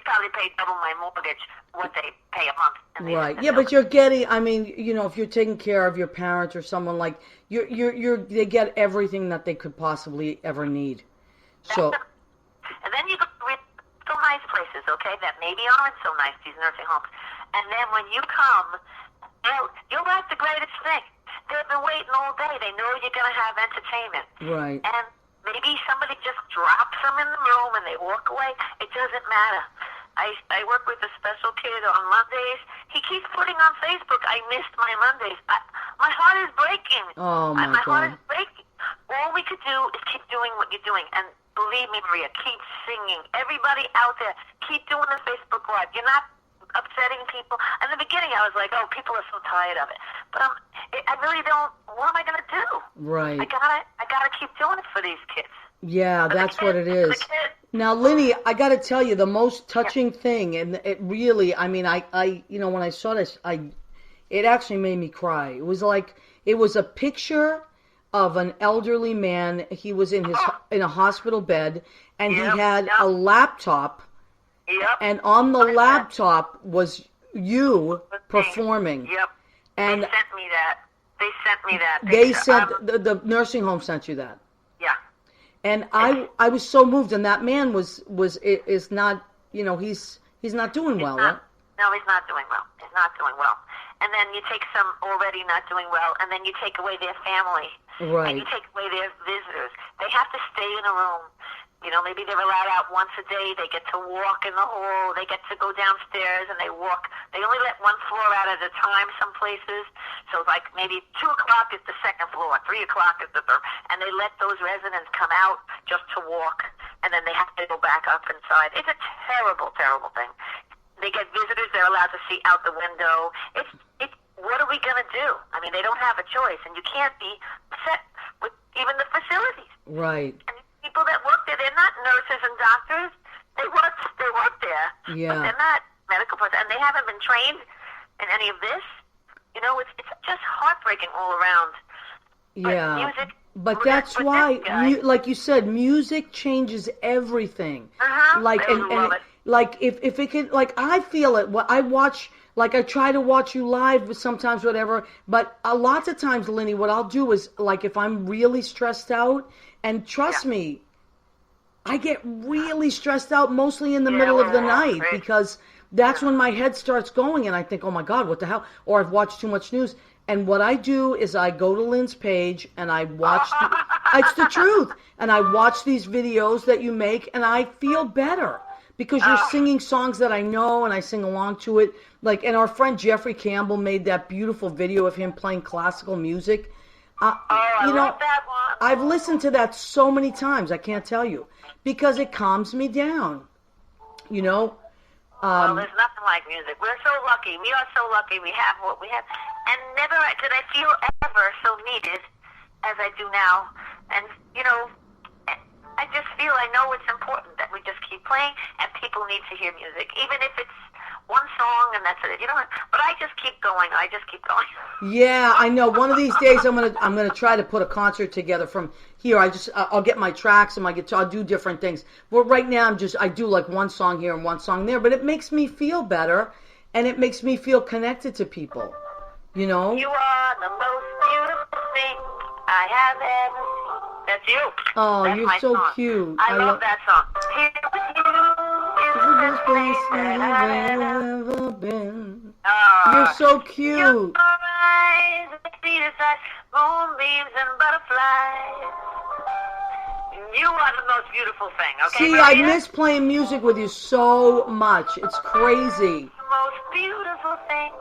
probably pay double my mortgage, what they pay a month. Right. Yeah, but you're getting, if you're taking care of your parents or someone, like, they get everything that they could possibly ever need. So. And then you go to so nice places, okay, that maybe aren't so nice, these nursing homes. And then when you come, you're like the greatest thing. They've been waiting all day. They know you're going to have entertainment. Right. And maybe somebody just drops them in the room and they walk away. It doesn't matter. I work with a special kid on Mondays. He keeps putting on Facebook, I missed my Mondays. My heart is breaking. Oh, my God. Heart is breaking. All we could do is keep doing what you're doing. And believe me, Maria, keep singing. Everybody out there, keep doing the Facebook Live. You're not upsetting people. In the beginning, I was like, people are so tired of it. But I really don't. What am I going to do? Right. I gotta keep doing it for these kids. Yeah, that's what it is. Now, Linny, I got to tell you, the most touching thing, and it really, when I saw this, it actually made me cry. It was a picture of an elderly man. He was in a hospital bed, and he had a laptop. Yep. And on the laptop was you performing. Yep. And they sent me that. They sent the nursing home sent you that. Yeah. And I was so moved, and that man is not, he's not doing well, right? No, he's not doing well. He's not doing well. And then you take some already not doing well, and then you take away their family. Right. And you take away their visitors. They have to stay in a room. Maybe they're allowed out once a day. They get to walk in the hall. They get to go downstairs and they walk. They only let one floor out at a time some places. So like maybe 2 o'clock is the second floor, 3 o'clock is the third. And they let those residents come out just to walk. And then they have to go back up inside. It's a terrible, terrible thing. They get visitors. They're allowed to see out the window. It's what are we going to do? They don't have a choice. And you can't be upset with even the facilities. Right. And people that work there, they're not nurses and doctors. They work there. Yeah. But they're not medical personnel, and they haven't been trained in any of this. It's just heartbreaking all around. Yeah. But music. that's why, like you said, music changes everything. Like and like if it can, like I feel it. What I watch. Like, I try to watch you live sometimes, whatever, but a lot of times, Linny, what I'll do is, like, if I'm really stressed out, and trust me, I get really stressed out mostly in the middle of the night because that's when my head starts going and I think, oh my God, what the hell? Or I've watched too much news. And what I do is I go to Lynn's page and I watch, it's the truth, and I watch these videos that you make and I feel better because you're singing songs that I know and I sing along to it. Like, and our friend Jeffrey Campbell made that beautiful video of him playing classical music. I love that one. I've listened to that so many times, I can't tell you, because it calms me down, you know. Well, there's nothing like music. We're so lucky. We are so lucky. We have what we have. And never did I feel ever so needed as I do now. And, you know, I just feel I know it's important that we just keep playing and people need to hear music. Even if it's one song and that's it. You know, but I just keep going. I just keep going. Yeah, I know. One of these days I'm gonna try to put a concert together from here. I'll get my tracks and my guitar. I'll do different things. But right now I do like one song here and one song there. But it makes me feel better, and it makes me feel connected to people. You know. You are the most beautiful thing I have ever seen. That's you. Oh, that's you're so song. cute. I love that song. Here with you is the best place that I've ever been. Oh, you're so cute. Your eyes, the sweetest eyes, moonbeams and butterflies. You are the most beautiful thing, okay, See, Maria? I miss playing music with you so much. It's crazy. The most beautiful thing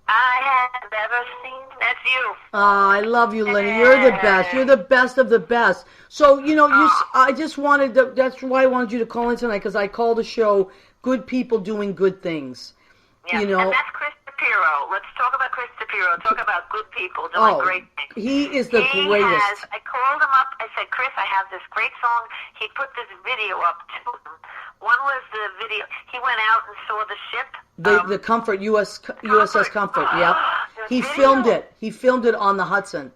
I have ever seen. That's you. I love you, Lynn. You're the best. You're the best of the best. So, you know, I just wanted to, that's why I wanted you to call in tonight, because I call the show Good People Doing Good Things. Yeah, you know. And that's Chris Shapiro. Let's talk about Chris Shapiro. Talk about good people doing great things. He is the greatest. I called him up. I said, Chris, I have this great song. He put this video up to him. One was the video. He went out and saw the ship. The Comfort, USS Comfort, yep. He filmed it. He filmed it on the Hudson.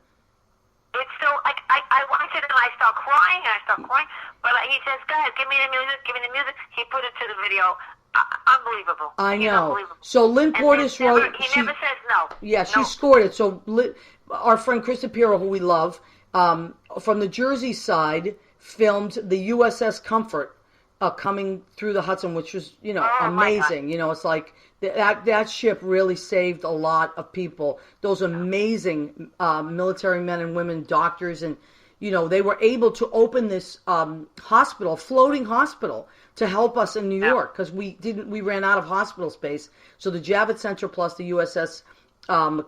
It's so, I watched it and I start crying. But he says, guys, give me the music. He put it to the video. Unbelievable. I know. So Lynn Portas wrote. He never says no. Yeah, she scored it. So our friend Chris Shapiro, who we love, from the Jersey side, filmed the USS Comfort coming through the Hudson, which was, you know, amazing. You know, it's like that ship really saved a lot of people. Those amazing military men and women, doctors, and you know, they were able to open this hospital, floating hospital, to help us in New York, because we ran out of hospital space. So the Javits Center plus the USS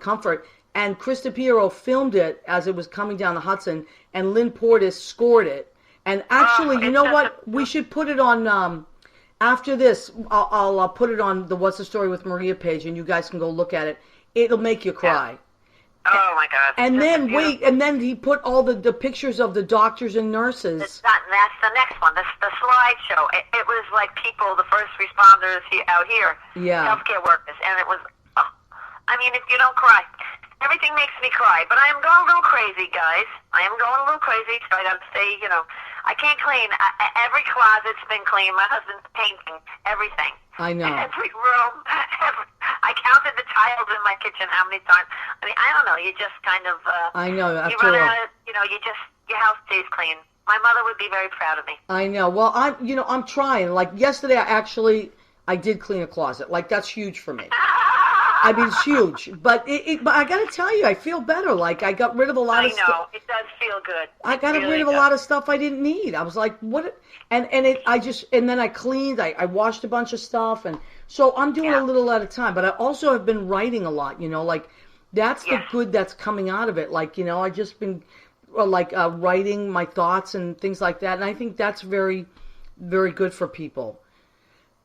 Comfort, and Chris Shapiro filmed it as it was coming down the Hudson, and Lynn Portas scored it. And actually, you know what? We should put it on, after this, I'll put it on the What's the Story with Maria page, and you guys can go look at it. It'll make you cry. Oh, my God. And then, and then he put all the pictures of the doctors and nurses. That's the next one, the slideshow. It was like people, the first responders out here, healthcare workers, and it was, I mean, if you don't cry, everything makes me cry. But I am going a little crazy, guys. I am going a little crazy, so I got to stay, you know. I can't clean. Every closet's been cleaned. My husband's painting everything. I know. Every room. I counted the tiles in my kitchen how many times. I mean, I don't know. You just kind of. I know. You run out of, you know, your house stays clean. My mother would be very proud of me. I know. Well, I'm trying. Like yesterday, I did clean a closet. Like that's huge for me. I mean, it's huge, but but I got to tell you, I feel better. Like I got rid of a lot of stuff. I know, it does feel good. I got rid of a lot of stuff I didn't need. I was like, what? And then I cleaned. I washed a bunch of stuff, and so I'm doing a little at a time. But I also have been writing a lot. You know, like that's the good that's coming out of it. Like you know, I just been writing my thoughts and things like that, and I think that's very, very good for people.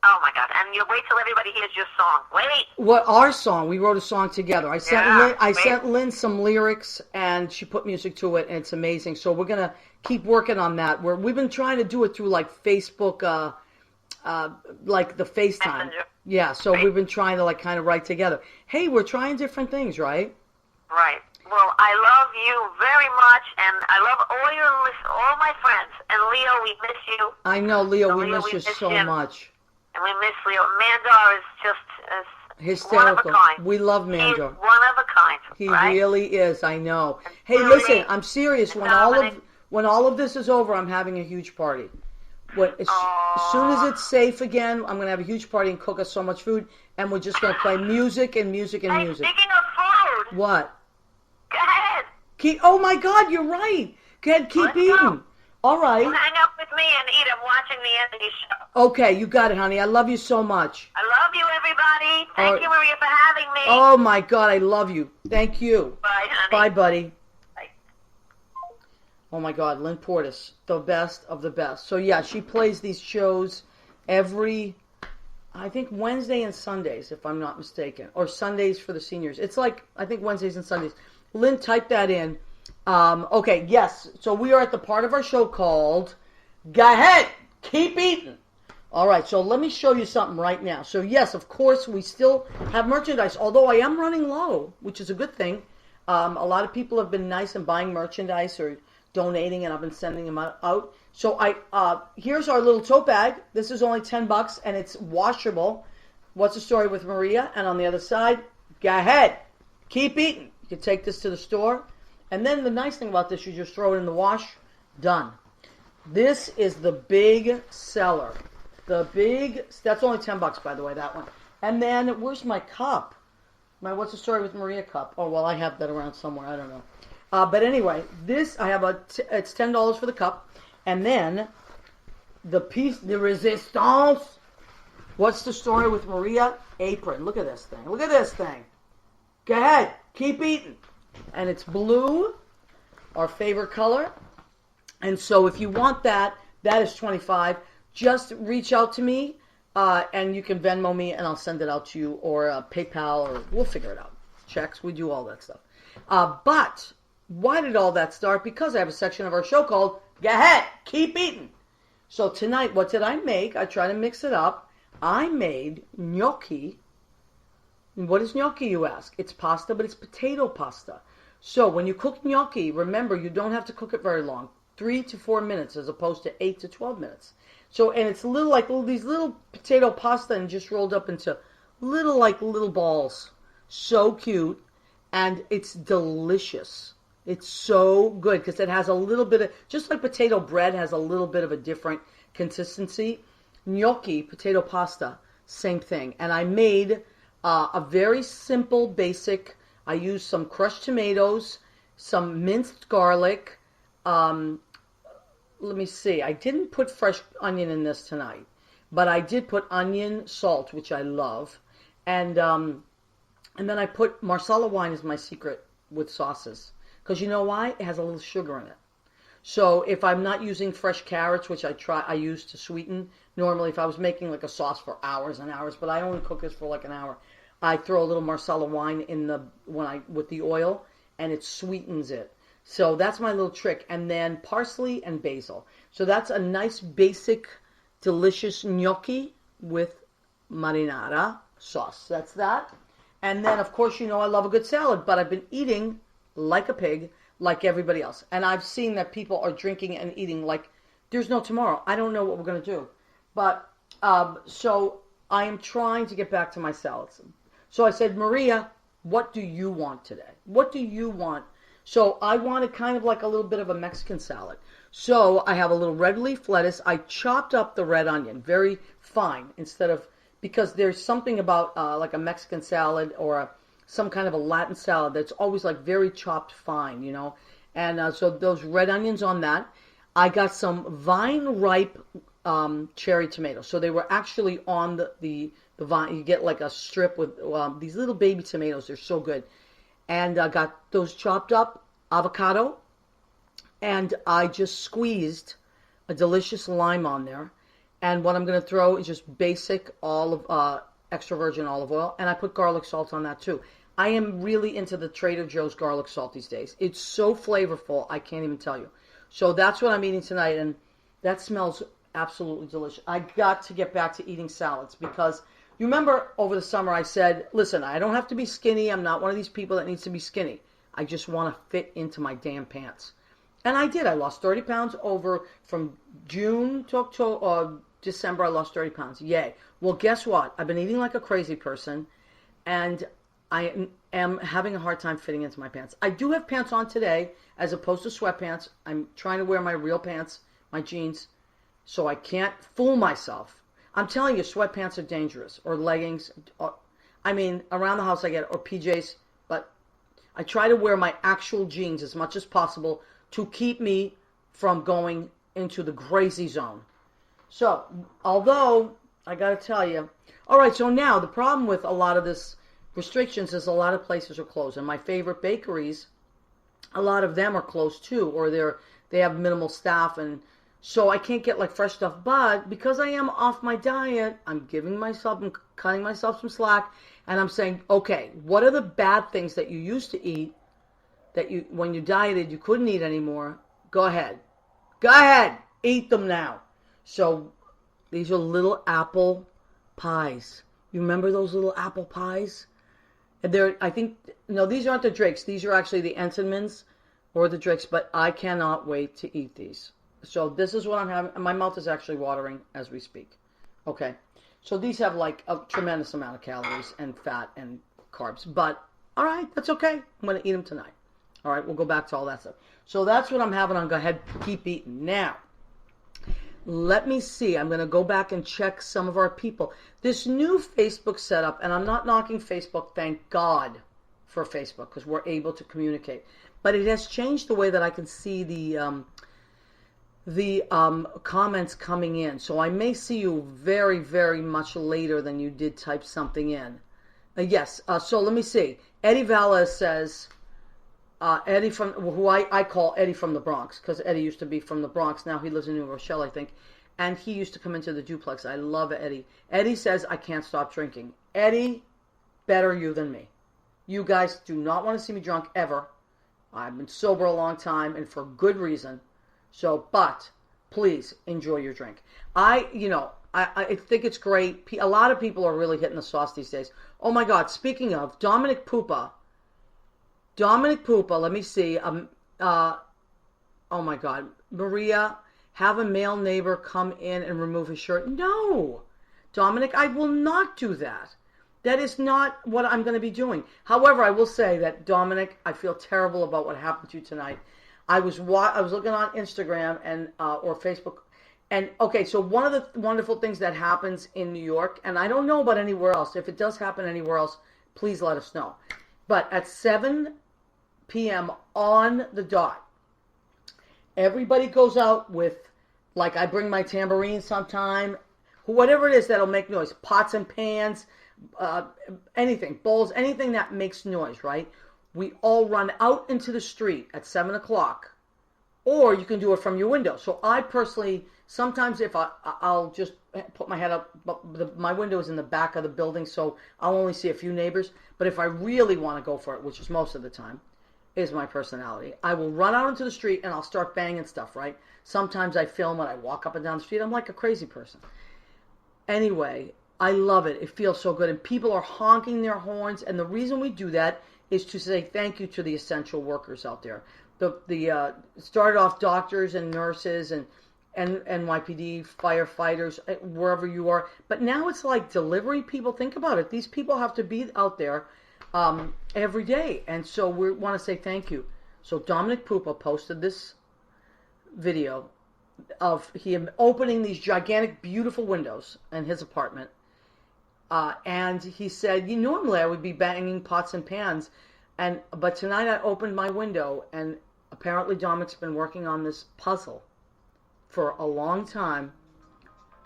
Oh, my God. And you wait till everybody hears your song. Wait. What, our song? We wrote a song together. I sent Lynn some lyrics, and she put music to it, and it's amazing. So we're going to keep working on that. We've been trying to do it through, like, Facebook, like the FaceTime. Messenger. Yeah, so we've been trying to, like, kind of write together. Hey, we're trying different things, right? Right. Well, I love you very much, and I love all my friends. And Leo, we miss you. I know, Leo, we miss you so much. And we miss Leo. Mandar is just hysterical. One of a kind. We love Mandar. He's one of a kind. He right? really is. I know. Hey, listen, I'm serious. When all of this is over, I'm having a huge party. As soon as it's safe again, I'm going to have a huge party and cook us so much food, and we're just going to play music and music and Hey, music. speaking of food, What? go ahead. Oh my God, you're right. Go ahead, keep Let's go. eating. All right. Hang up with me and eat. I'm watching the end of the show. Okay, you got it, honey. I love you so much. I love you, everybody. Thank you, Maria, for having me. Oh my God, I love you. Thank you. Bye, honey. Bye, buddy. Bye. Oh my God, Lynn Portas, the best of the best. So yeah, she plays these shows every, I think Wednesday and Sundays, if I'm not mistaken, or Sundays for the seniors. It's like, I think Wednesdays and Sundays. Lynn, type that in. Okay, yes. So we are at the part of our show called Go Ahead, Keep Eating. All right, so let me show you something right now. So yes, of course, we still have merchandise, although I am running low, which is a good thing. A lot of people have been nice and buying merchandise or donating, and I've been sending them out. So here's our little tote bag. This is only $10, and it's washable. What's the story with Maria? And on the other side, Go Ahead, Keep Eating. You can take this to the store. And then the nice thing about this, you just throw it in the wash. Done. This is the big seller. That's only $10, by the way, that one. And then, where's my cup? My What's the Story with Maria cup? Oh, well, I have that around somewhere. I don't know. But anyway, this, I have it's $10 for the cup. And then, the piece de resistance. What's the Story with Maria? Apron. Look at this thing. Look at this thing. Go ahead. Keep eating. And it's blue, our favorite color. And so if you want that, that is $25. Just reach out to me, and you can Venmo me, and I'll send it out to you, or PayPal, or we'll figure it out. Checks, we do all that stuff. But why did all that start? Because I have a section of our show called Go Ahead, Keep Eating. So tonight, what did I make? I try to mix it up. I made gnocchi. What is gnocchi, you ask? It's pasta, but it's potato pasta. So when you cook gnocchi, remember, you don't have to cook it very long. 3 to 4 minutes as opposed to 8 to 12 minutes. So, and it's these little potato pasta and just rolled up into little balls. So cute. And it's delicious. It's so good because it has a little bit of, just like potato bread has a little bit of a different consistency. Gnocchi, potato pasta, same thing. And I made a very simple, basic, I used some crushed tomatoes, some minced garlic. Let me see. I didn't put fresh onion in this tonight, but I did put onion, salt, which I love, and then I put Marsala wine is my secret with sauces, because you know why? It has a little sugar in it. So if I'm not using fresh carrots, which I use to sweeten, normally if I was making like a sauce for hours and hours, but I only cook this for like an hour, I throw a little Marsala wine in with the oil, and it sweetens it. So that's my little trick. And then parsley and basil. So that's a nice, basic, delicious gnocchi with marinara sauce. That's that. And then, of course, you know I love a good salad, but I've been eating like a pig, like everybody else. And I've seen that people are drinking and eating like there's no tomorrow. I don't know what we're going to do. But, so I am trying to get back to my salads. So I said, Maria, what do you want today? What do you want? So I wanted kind of like a little bit of a Mexican salad. So I have a little red leaf lettuce. I chopped up the red onion very fine because there's something about like a Mexican salad or some kind of a Latin salad that's always like very chopped fine, you know. And so those red onions on that. I got some vine ripe cherry tomatoes. So they were actually on the vine. You get like a strip with these little baby tomatoes. They're so good. And I got those chopped up, avocado, and I just squeezed a delicious lime on there. And what I'm going to throw is just basic extra virgin olive oil, and I put garlic salt on that too. I am really into the Trader Joe's garlic salt these days. It's so flavorful, I can't even tell you. So that's what I'm eating tonight, and that smells absolutely delicious. I got to get back to eating salads because you remember over the summer I said, listen, I don't have to be skinny. I'm not one of these people that needs to be skinny. I just want to fit into my damn pants. And I did. I lost 30 pounds from June to December. I lost 30 pounds. Yay. Well, guess what? I've been eating like a crazy person. And I am having a hard time fitting into my pants. I do have pants on today as opposed to sweatpants. I'm trying to wear my real pants, my jeans, so I can't fool myself. I'm telling you, sweatpants are dangerous, or leggings. I mean, around the house I get, or PJs, but I try to wear my actual jeans as much as possible to keep me from going into the crazy zone. So, although, I gotta tell you, all right, so now the problem with a lot of this restrictions is a lot of places are closed, and my favorite bakeries, a lot of them are closed too, or they have minimal staff, and so I can't get like fresh stuff. But because I am off my diet, I'm cutting myself some slack, and I'm saying, okay, what are the bad things that you used to eat that you, when you dieted, you couldn't eat anymore? Go ahead, eat them now. So these are little apple pies. You remember those little apple pies? And I think, no, these aren't the Drakes. These are actually the Entenmann's or the Drakes, but I cannot wait to eat these. So this is what I'm having. My mouth is actually watering as we speak. Okay. So these have like a tremendous amount of calories and fat and carbs. But, all right, that's okay. I'm going to eat them tonight. All right, we'll go back to all that stuff. So that's what I'm having on. Go ahead, keep eating. Now, let me see. I'm going to go back and check some of our people. This new Facebook setup, and I'm not knocking Facebook, thank God for Facebook, because we're able to communicate. But it has changed the way that I can see the comments coming in. So I may see you very, very much later than you did type something in. Yes, so let me see. Eddie Valla says, Eddie from, who I call Eddie from the Bronx, because Eddie used to be from the Bronx. Now he lives in New Rochelle, I think. And he used to come into the duplex. I love Eddie. Eddie says, I can't stop drinking. Eddie, better you than me. You guys do not want to see me drunk ever. I've been sober a long time, and for good reason. So, but please enjoy your drink. I think it's great. A lot of people are really hitting the sauce these days. Oh my God! Speaking of Dominic Pupa, let me see. Oh my God, Maria, have a male neighbor come in and remove his shirt. No, Dominic, I will not do that. That is not what I'm going to be doing. However, I will say that, Dominic, I feel terrible about what happened to you tonight. I was looking on Instagram and or Facebook, and okay, so one of the wonderful things that happens in New York, and I don't know about anywhere else. If it does happen anywhere else, please let us know. But at 7 p.m. on the dot, everybody goes out with, like, I bring my tambourine sometime, whatever it is that'll make noise, pots and pans, anything, bowls, anything that makes noise, right? We all run out into the street at 7 o'clock, or you can do it from your window. So I personally, sometimes if I'll just put my head up, but my window is in the back of the building, so I'll only see a few neighbors. But if I really want to go for it, which is most of the time, is my personality, I will run out into the street and I'll start banging stuff, right? Sometimes I film when I walk up and down the street. I'm like a crazy person. Anyway, I love it. It feels so good. And people are honking their horns. And the reason we do that is to say thank you to the essential workers out there. The started off doctors and nurses and NYPD firefighters, wherever you are. But now it's like delivery people. Think about it. These people have to be out there every day. And so we want to say thank you. So Dominic Pupa posted this video of him opening these gigantic, beautiful windows in his apartment. And he said, normally I would be banging pots and pans, but tonight I opened my window, and apparently Dominic's been working on this puzzle for a long time.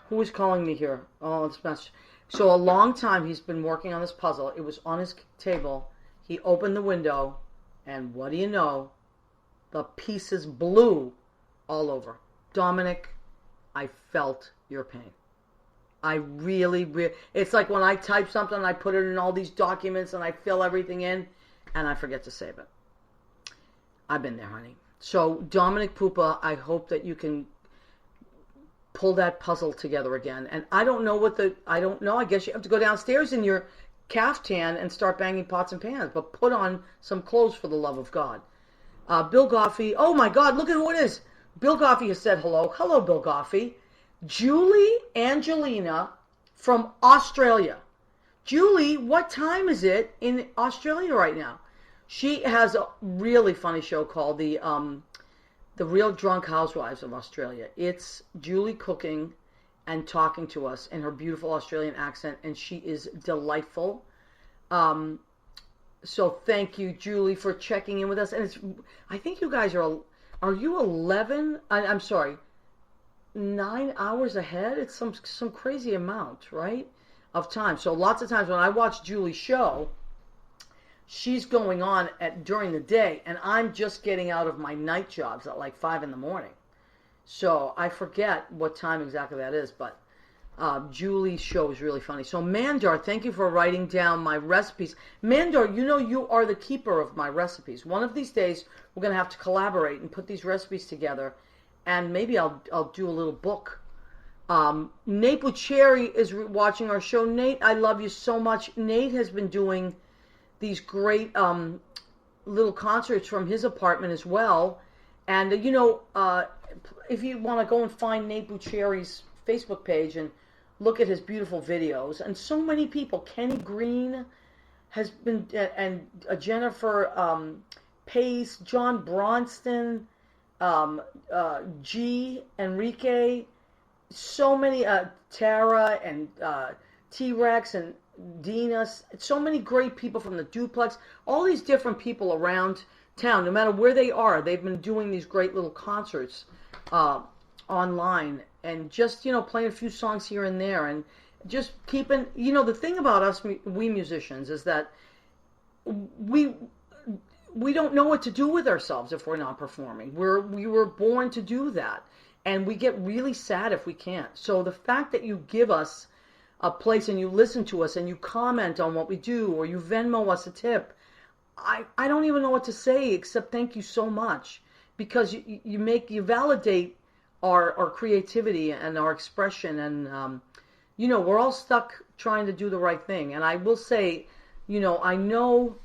Who is calling me here? Oh, it's message. So a long time he's been working on this puzzle. It was on his table. He opened the window, and what do you know? The pieces blew all over. Dominic, I felt your pain. I really, it's like when I type something, I put it in all these documents and I fill everything in and I forget to save it. I've been there, honey. So Dominic Pupa, I hope that you can pull that puzzle together again. And I don't know I guess you have to go downstairs in your caftan and start banging pots and pans, but put on some clothes for the love of God. Bill Goffey, oh my God, look at who it is. Bill Goffey has said hello. Hello, Bill Goffey. Julie Angelina from Australia. Julie, what time is it in Australia right now? She has a really funny show called the Real Drunk Housewives of Australia. It's Julie cooking and talking to us in her beautiful Australian accent, and she is delightful. So thank you, Julie, for checking in with us. And I think you guys are you 11? I'm sorry, 9 hours ahead? It's some crazy amount, right, of time. So lots of times when I watch Julie's show, she's going on during the day, and I'm just getting out of my night jobs at like 5 in the morning. So I forget what time exactly that is, but Julie's show is really funny. So Mandar, thank you for writing down my recipes. Mandar, you are the keeper of my recipes. One of these days, we're going to have to collaborate and put these recipes together, and maybe I'll do a little book. Nate Bucherri is watching our show. Nate, I love you so much. Nate has been doing these great little concerts from his apartment as well. And, if you want to go and find Nate Bucherri's Facebook page and look at his beautiful videos, and so many people, Kenny Green has been, and Jennifer Pace, John Bronston, Enrique, so many, Tara and T-Rex and Dina, so many great people from the Duplex, all these different people around town, no matter where they are, they've been doing these great little concerts online, and just, playing a few songs here and there, and just keeping, the thing about us, we musicians, is that we don't know what to do with ourselves if we're not performing. We were born to do that, and we get really sad if we can't. So the fact that you give us a place and you listen to us and you comment on what we do, or you Venmo us a tip, I don't even know what to say except thank you so much, because you validate our creativity and our expression, and we're all stuck trying to do the right thing. And I will say, I know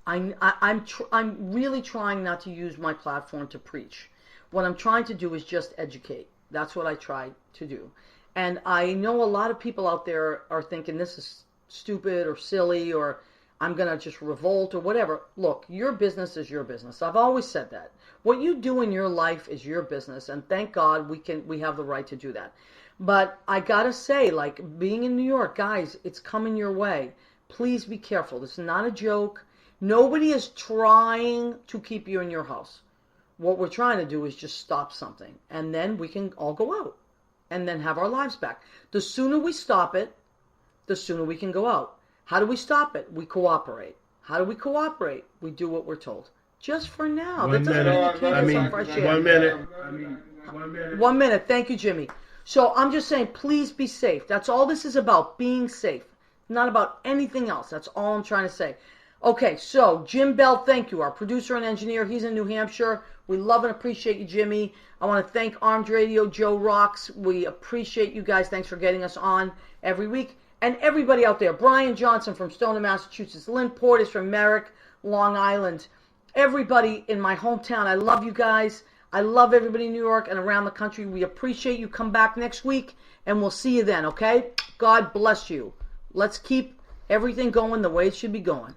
I'm really trying not to use my platform to preach. What I'm trying to do is just educate. That's what I try to do. And I know a lot of people out there are thinking this is stupid or silly, or I'm going to just revolt or whatever. Look, your business is your business. I've always said that. What you do in your life is your business, and thank God we have the right to do that. But I got to say, like, being in New York, guys, it's coming your way. Please be careful. This is not a joke. Nobody is trying to keep you in your house. What we're trying to do is just stop something, and then we can all go out and then have our lives back. The sooner we stop it, the sooner we can go out. How do we stop it? We cooperate. How do we cooperate? We do what we're told. Just for now. That doesn't mean you can't get some fresh air. 1 minute. 1 minute. Thank you, Jimmy. So I'm just saying, please be safe. That's all this is about, being safe. Not about anything else. That's all I'm trying to say. Okay, so Jim Bell, thank you. Our producer and engineer, he's in New Hampshire. We love and appreciate you, Jimmy. I want to thank Armed Radio, Joe Rocks. We appreciate you guys. Thanks for getting us on every week. And everybody out there, Brian Johnson from Stoneham, Massachusetts, Lynn Portas from Merrick, Long Island, everybody in my hometown, I love you guys. I love everybody in New York and around the country. We appreciate you. Come back next week, and we'll see you then, okay? God bless you. Let's keep everything going the way it should be going.